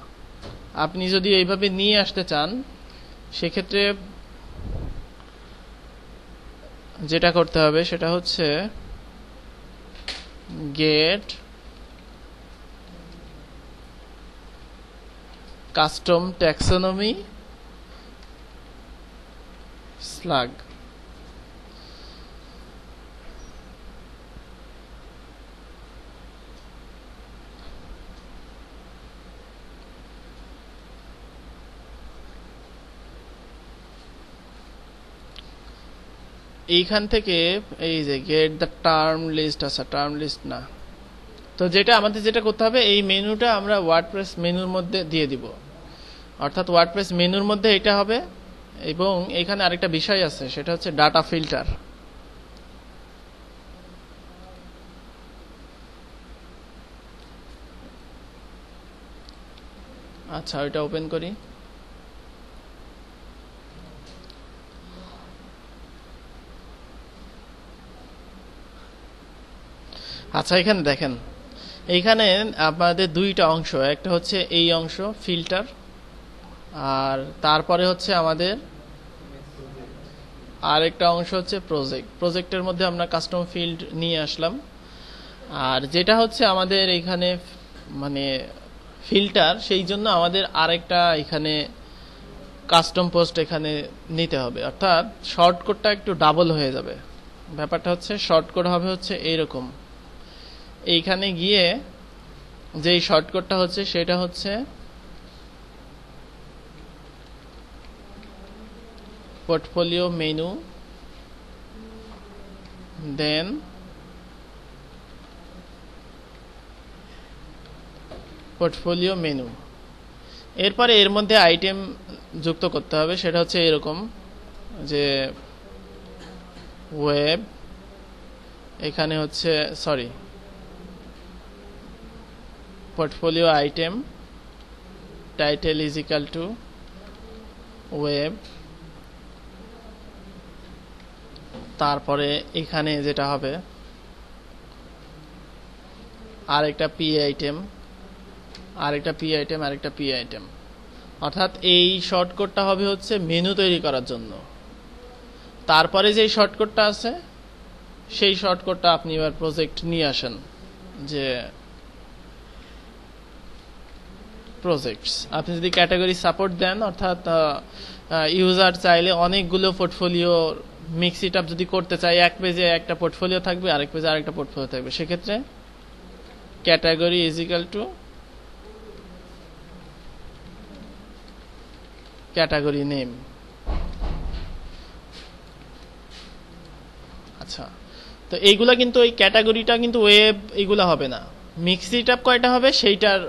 আপনি যদি এইভাবে নিয়ে আসতে চান সেক্ষেত্রে যেটা করতে হবে সেটা হচ্ছে গেট কাস্টম ট্যাক্সোনমি স্ল্যাগ। এইখান থেকে এই যে গেট দ্য টার্ম লিস্ট, আছে টার্ম লিস্ট না, তো যেটা আমাদের যেটা করতে হবে এই মেনুটা আমরা ওয়ার্ডপ্রেস মেনুর মধ্যে দিয়ে দিব, অর্থাৎ ওয়ার্ডপ্রেস মেনুর মধ্যে এটা হবে। এবং এখানে আরেকটা বিষয় আছে সেটা হচ্ছে ডাটা ফিল্টার। আচ্ছা, ওইটা ওপেন করি। আচ্ছা, এখানে দেখেন, এইখানে আপনাদের দুইটা অংশ, একটা হচ্ছে এই অংশ ফিল্টার, আর তারপরে হচ্ছে আমাদের আরেকটা অংশ হচ্ছে প্রজেক্ট। প্রজেক্টের মধ্যে আমরা কাস্টম ফিল্ড নিয়ে আসলাম। আর যেটা হচ্ছে আমাদের এখানে মানে ফিল্টার, সেই জন্য আমাদের আরেকটা এখানে কাস্টম পোস্ট এখানে নিতে হবে, অর্থাৎ শর্টকটটা একটু ডাবল হয়ে যাবে। ব্যাপারটা হচ্ছে শর্টকট হবে হচ্ছে এইরকম, এইখানে গিয়ে যেই শর্টকটটা হচ্ছে সেটা হচ্ছে পোর্টফোলিও মেনু, দেন পোর্টফোলিও মেনু। এরপরে এর মধ্যে আইটেম যুক্ত করতে হবে, সেটা হচ্ছে এরকম যে ওয়েব, এখানে হচ্ছে sorry portfolio item title is equal to web. তারপরে এখানে যেটা হবে আরেকটা পি আইটেম, আরেকটা পি আইটেম, আরেকটা পি আইটেম। অর্থাৎ এই শর্টকাটটা হবে হচ্ছে মেনু তৈরি করার জন্য। তারপরে যেই শর্টকাটটা আছে সেই শর্টকাটটা আপনি এবার প্রজেক্ট নিয়ে আসেন, যে প্রজেক্টস আপনি যদি ক্যাটাগরি সাপোর্ট দেন, অর্থাৎ ইউজার চাইলে অনেকগুলো পোর্টফোলিও মিক্স ইট আপ যদি করতে চাই, এক পেজে একটা পোর্টফোলিও থাকবে, আরেক পেজে আরেকটা পোর্টফোলিও থাকবে, সেক্ষেত্রে category is equal to category name. আচ্ছা, তো এইগুলা কিন্তু ওই ক্যাটাগরিটা কিন্তু ওয়েব এইগুলা হবে না, মিক্স ইট আপ কয়টা হবে সেইটার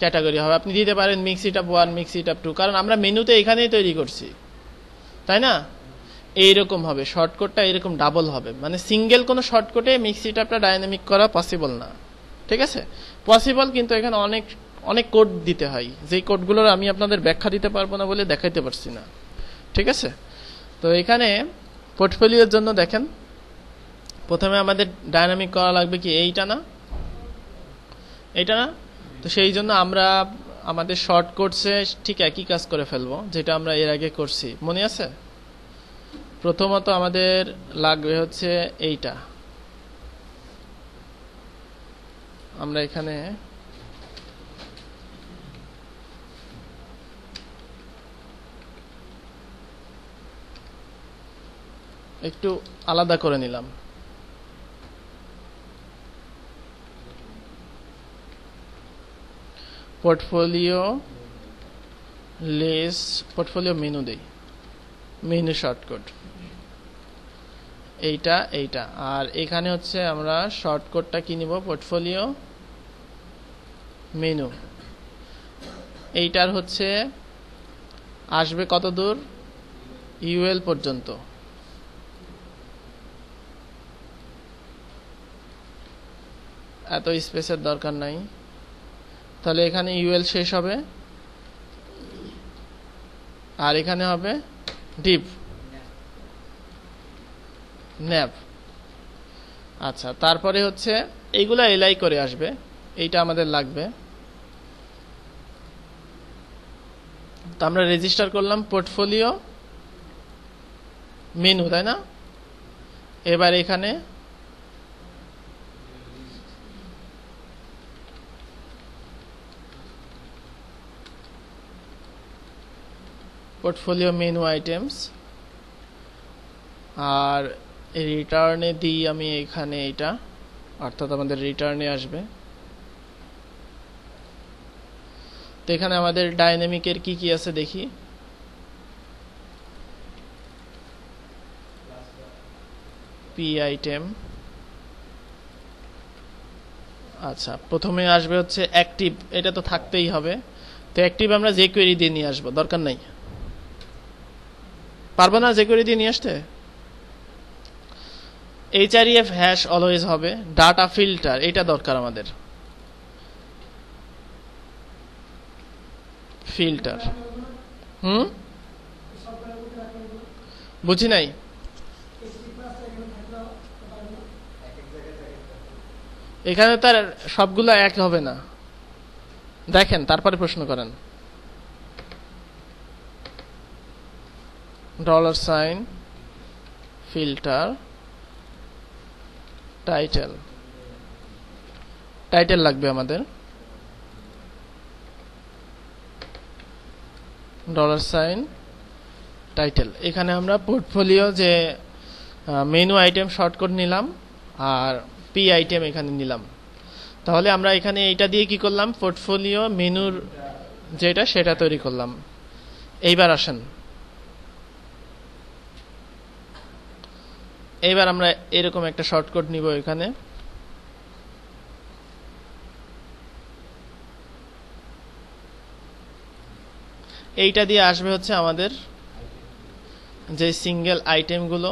ক্যাটাগরি হবে। আপনি দিতে পারেন mix it up 1, mix it up 2, কারণ আমরা মেনুতে এখানেই তৈরি করছি, তাই না? এইরকম হবে শর্টকাটটা, এরকম ডাবল হবে, মানে সিঙ্গেল কোনো শর্টকাটে মিক্স ইট আপটা ডাইনামিক করা পসিবল না। ঠিক আছে, পসিবল, কিন্তু এখানে অনেক অনেক কোড দিতে হয়, যেই কোডগুলোর আমি আপনাদের ব্যাখ্যা দিতে পারবো না বলে দেখাইতে পারছি না। ঠিক আছে, তো এখানে পোর্টফোলিওর জন্য দেখেন প্রথমে আমাদের ডাইনামিক করা লাগবে কি, এইটা না, এইটা না। তো সেই জন্য আমরা আমাদের শর্ট কোডসে ঠিক একই কাজ করে ফেলবো যেটা আমরা এর আগে করছি, মনে আছে? প্রথমত আমাদের লাগবে হচ্ছে এইটা, আমরা এখানে একটু আলাদা করে নিলাম। পোর্টফোলিও লিস্ট, পোর্টফোলিও মেনু দেই, মেনু শর্টকাট এইটা এইটা। আর এখানে হচ্ছে আমরা শর্টকাটটা কি নিব, পোর্টফোলিও মেনু। এইটার হচ্ছে আসবে কত দূর, ইউএল পর্যন্ত। এত স্পেসের দরকার নাই, তাহলে এখানে ইউএল শেষ হবে, আর এখানে হবে ডিভ ন্যাভ। আচ্ছা, তারপরে হচ্ছে এইগুলা এলাই করে আসবে, এইটা আমাদের লাগবে। তো আমরা রেজিস্টার করলাম পোর্টফোলিও মেনু, তাই না? এবার এখানে পোর্টফোলিও মেনু আইটেমস, আর রিটার্নে দিই আমি এখানে এইটা, অর্থাৎ আমাদের রিটার্নে আসবে। তো এখানে আমাদের ডাইনামিকের কি কি আছে দেখি। পি আইটেম, আচ্ছা প্রথমে আসবে হচ্ছে অ্যাক্টিভ, এটা তো থাকতেই হবে। তো অ্যাক্টিভ আমরা যে কোয়েরি দিয়ে নিয়ে আসবো, দরকার নাই, পারবো না যে কোয়েরি দিয়ে নিয়ে আসতে। href হ্যাশ অলওয়েজ হবে। ডাটা ফিল্টার, এটা দরকার আমাদের, ফিল্টার। বুঝি নাই। এখানে তার সবগুলো এক হবে না, দেখেন তারপরে প্রশ্ন করেন। $, ফিল্টার, টাইটেল, টাইটেল লাগবে আমাদের, $, টাইটেল। এখানে আমরা পোর্টফোলিও যে মেনু আইটেম শর্টকাট নিলাম, আর পি আইটেম এখানে নিলাম। তাহলে আমরা এখানে এইটা দিয়ে কি করলাম, পোর্টফোলিও মেনুর যেটা সেটা তৈরি করলাম। এইবার আসেন, এইবার আমরা এরকম একটা শর্টকাট নিব এখানে, এইটা দিয়ে আসবে হচ্ছে আমাদের যে সিঙ্গেল আইটেমগুলো,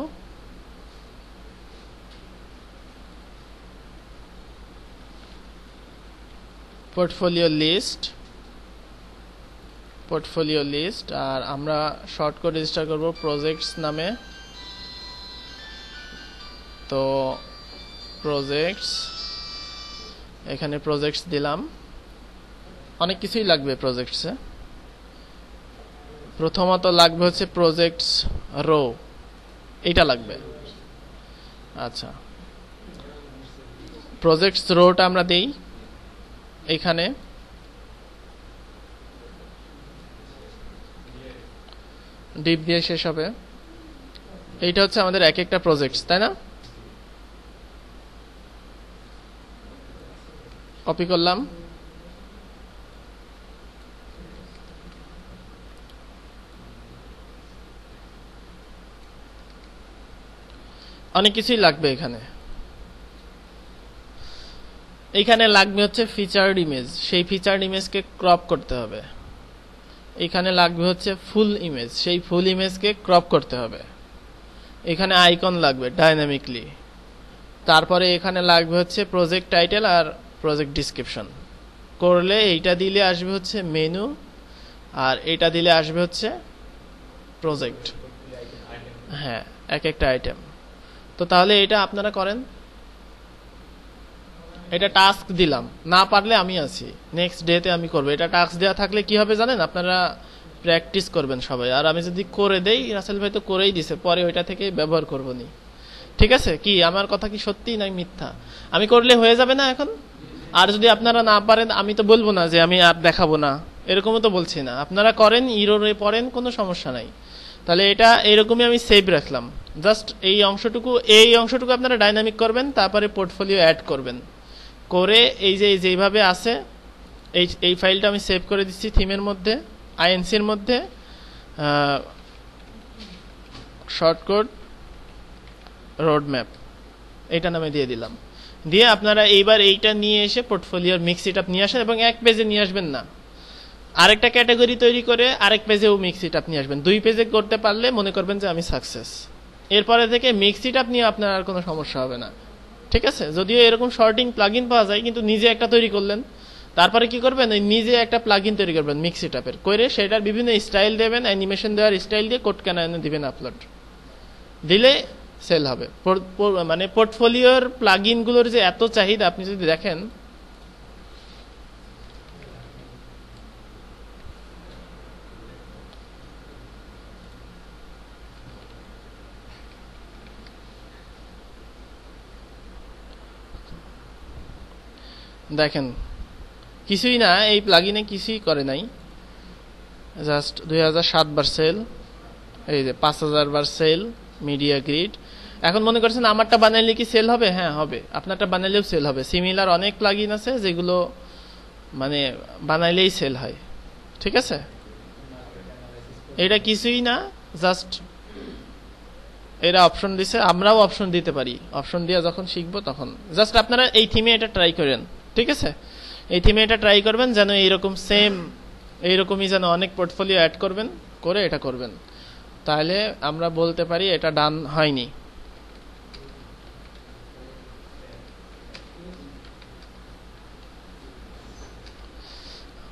পোর্টফোলিও লিস্ট, পোর্টফোলিও লিস্ট। আর আমরা শর্টকাট রেজিস্টার করব প্রজেক্টস নামে। তো প্রজেক্টস এখানে প্রজেক্টস দিলাম, অনেক কিছুই লাগবে প্রজেক্টসে। প্রথমত লাগবে হচ্ছে প্রজেক্টস রো, এইটা লাগবে। আচ্ছা, প্রজেক্টস রোটা আমরা দেই এখানে। ডিপ দিয়ে শেষ হবে। এইটা হচ্ছে আমাদের এক একটা প্রজেক্টস, তাই না? কপি করলাম, অনেক কিছুই লাগবে এখানে। এইখানে লাগবে হচ্ছে ফিচার্ড ইমেজ, সেই ফিচার্ড ইমেজকে ক্রপ করতে হবে। এখানে লাগবে হচ্ছে ফুল ইমেজ, সেই ফুল ইমেজকে ক্রপ করতে হবে। এখানে আইকন লাগবে ডাইনামিকলি। তারপরে এখানে লাগবে হচ্ছে প্রজেক্ট টাইটেল আর প্রজেক্ট ডিসক্রিপশন। করলে এইটা দিলে আসবে হচ্ছে মেনু, আর এটা দিলে আসবে হচ্ছে প্রজেক্ট। হ্যাঁ, এক একটা আইটেম। তো তাহলে এটা আপনারা করেন। এটা টাস্ক দিলাম, না পারলে আমি আছি, নেক্সট ডেতে আমি করবো। এটা টাস্ক দেওয়া থাকলে কি হবে জানেন, আপনারা প্র্যাকটিস করবেন সবাই। আর আমি যদি করে দেই, রাসেল ভাই তো করেই দিছে, পরে ওইটা থেকে ব্যবহার করবো নি। ঠিক আছে? কি আমার কথা কি সত্যি না মিথ্যা? আমি করলে হয়ে যাবে না এখন? আর যদি আপনারা না পারেন, আমি তো বলবো না যে আমি আর দেখাবো না, এরকমও তো বলছি না। আপনারা করেন, ইরোরে পড়েন, কোনো সমস্যা নাই। তাহলে এটা এইরকমই আমি সেভ রাখলাম। জাস্ট এই অংশটুকু আপনারা ডাইনামিক করবেন, তারপরে পোর্টফোলিও অ্যাড করবেন। করে এই যে যেইভাবে আছে, এই ফাইলটা আমি সেভ করে দিচ্ছি থিমের মধ্যে, আইএনসির মধ্যে, শর্টকাট রোড ম্যাপ এইটা নামে দিয়ে দিলাম। দিয়ে আপনারা এইবার এইটা নিয়ে এসে পোর্টফোলিওর মিক্স ইট আপ নিয়ে আসেন, এবং এক পেজে নিয়ে আসবেন না, আরেকটা ক্যাটাগরি তৈরি করে আরেক পেজেও মিক্স ইট আপ নিয়ে আসবেন। 2 পেজে করতে পারলে মনে করবেন যে আমি সাকসেস। এরপরে থেকে মিক্স ইট আপ নিয়ে আপনার আর কোনো সমস্যা হবে না। ঠিক আছে? যদিও এরকম শর্টিং প্লাগইন পাওয়া যায়, কিন্তু নিজে একটা তৈরি করলেন, তারপরে কি করবেন, নিজে একটা প্লাগইন তৈরি করবেন মিক্স ইট আপের, করে সেটার বিভিন্ন স্টাইল দেবেন, অ্যানিমেশন দেওয়ার স্টাইল দিয়ে কোড ক্যানানে দিবেন, আপলোড দিলে সেল হবে। মানে পোর্টফোলিওর প্লাগইনগুলোর যে এত চাহিদা, আপনি যদি দেখেন, দেখেন কিছুই না, এই প্লাগইনে কিছুই করে নাই, জাস্ট 2007 বার সেল, এই যে 5000 বার সেল, মিডিয়া গ্রিড। এখন মনে করছেন আমারটা বানাইলে কি সেল হবে? হ্যাঁ হবে, আপনারটা বানাইলেও সেল হবে। সিমিলার অনেক প্লাগইন আছে যেগুলো মানে বানাইলেই সেল হয়। ঠিক আছে? এটা কিছুই না, জাস্ট এরা অপশন দিছে, আমরাও অপশন দিতে পারি। অপশন দিয়ে যখন শিখবো তখন জাস্ট আপনারা এই থিমে এটা ট্রাই করেন। ঠিক আছে? এই থিমে এটা ট্রাই করবেন, যেন এইরকম সেম এইরকমই যেন অনেক পোর্টফোলিও অ্যাড করবেন, করে এটা করবেন, তাহলে আমরা বলতে পারি এটা ডান হয়নি।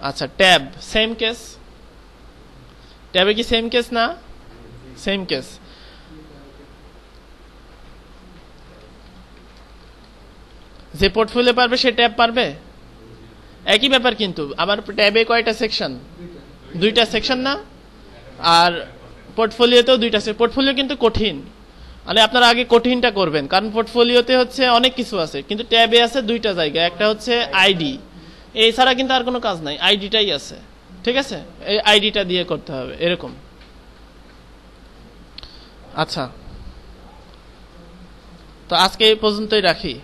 আচ্ছা, ট্যাব সেম কেস, ট্যাবে কি সেম কেস না? Same case. যে পোর্টফোলিও পারবে সে ট্যাব পারবে, একই ব্যাপার। কিন্তু আমার ট্যাবে কয়টা সেকশন? 2টা সেকশন না? আর পোর্টফোলিওতেও 2টা। পোর্টফোলিও কিন্তু কঠিন, মানে আপনারা আগে কঠিনটা করবেন, কারণ পোর্টফোলিওতে হচ্ছে অনেক কিছু আছে, কিন্তু ট্যাবে আছে 2টা জায়গা। একটা হচ্ছে আইডি, এছাড়া কিন্তু আর কোনো কাজ নাই, আইডিটাই আছে। ঠিক আছে? এই আইডিটা দিয়ে করতে হবে, এরকম। আচ্ছা, তো আজকে এই পর্যন্তই রাখি।